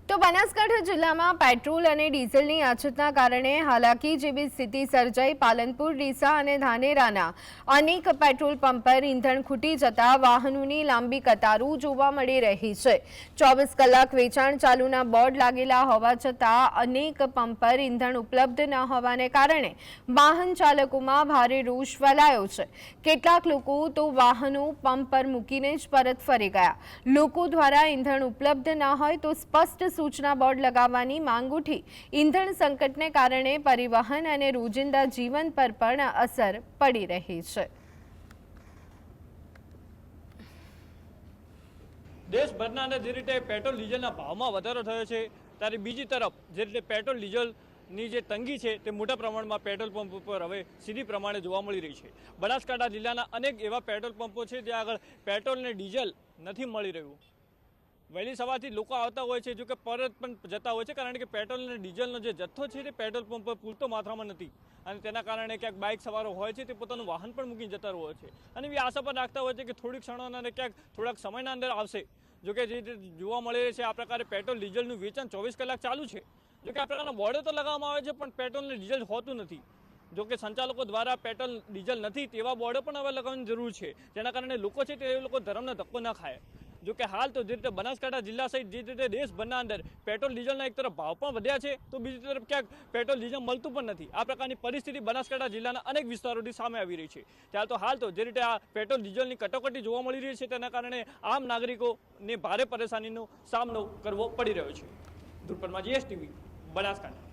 તો બનાસકાંઠા જિલ્લામાં પેટ્રોલ અને ડીઝલની અછતના કારણે હાલાકી જેવી સ્થિતિ સર્જાઈ। પાલનપુર, ડીસા અને ધાનેરાના અનેક પેટ્રોલ પંપ પર ઈંધણ ખૂટી જતા વાહનોની લાંબી કતારો જોવા મળી રહી છે। 24 કલાક વેચાણ ચાલુના બોર્ડ લાગેલા હોવા છતાં અનેક પંપ પર ઈંધણ ઉપલબ્ધ ન હોવાને કારણે વાહન ચાલકોમાં ભારે રોષ ફેલાયો છે। કેટલાક લોકો તો વાહનો પંપ પર મૂકીને જ પરત ફરી ગયા। લોકો દ્વારા ઈંધણ ઉપલબ્ધ ન હોય તો સ્પષ્ટ सूचना बोर्ड लगावવાની માંગ ઉઠી। ઈંધણ સંકટને કારણે પરિવહન અને રોજિંદા જીવન પર પણ અસર પડી રહી છે। દેશભરના અંદર જે રીતે પેટ્રોલ ડીઝલના ભાવમાં વધારો થયો છે ત્યારે બીજી તરફ જે રીતે પેટ્રોલ ડીઝલની જે તંગી છે તે મોટા પ્રમાણમાં પેટ્રોલ પંપ પર હવે સીધી પ્રમાણે જોવા મળી રહી છે। બનાસકાંઠા જિલ્લાના અનેક એવા પેટ્રોલ પંપો છે જ્યાં આગળ પેટ્રોલ અને ડીઝલ નથી મળી રહ્યું। વહેલી સવારથી લોકો આવતા હોય છે, જો કે પરત પણ જતા હોય છે, કારણ કે પેટ્રોલ અને ડીઝલનો જે જથ્થો છે તે પેટ્રોલ પંપ પર પૂરતો માત્રામાં નથી અને તેના કારણે ક્યાંક બાઇક સવારો હોય છે તે પોતાનું વાહન પણ મૂકીને જતા હોય છે અને એવી આશા પણ રાખતા હોય છે કે થોડીક ક્ષણોના અને ક્યાંક થોડાક સમયના અંદર આવશે। જોકે જે જોવા મળે છે આ પ્રકારે પેટ્રોલ ડીઝલનું વેચાણ 24 કલાક ચાલુ છે। જોકે આ પ્રકારના બોર્ડો તો લગાવવામાં આવે છે પણ પેટ્રોલ અને ડીઝલ હોતું નથી। જોકે સંચાલકો દ્વારા પેટ્રોલ ડીઝલ નથી તેવા બોર્ડો પણ હવે લગાવવાની જરૂર છે, જેના કારણે લોકો છે તે લોકો ધર્મનો ધક્કો ન ખાય। જો કે હાલ તો જે રીતે બનાસકાંઠા જિલ્લા સહિત જે રીતે દેશભરના અંદર પેટ્રોલ ડીઝલના એક તરફ ભાવ પણ વધ્યા છે તો બીજી તરફ ક્યાંક પેટ્રોલ ડીઝલ મળતું પણ નથી। આ પ્રકારની પરિસ્થિતિ બનાસકાંઠા જિલ્લાના અનેક વિસ્તારોથી સામે આવી રહી છે। ત્યારે તો હાલ તો જે રીતે આ પેટ્રોલ ડીઝલની કટોકટી જોવા મળી રહી છે તેના કારણે આમ નાગરિકોને ભારે પરેશાનીનો સામનો કરવો પડી રહ્યો છે। ધ્રુવ પરમાર, GSTV, બનાસકાંઠા।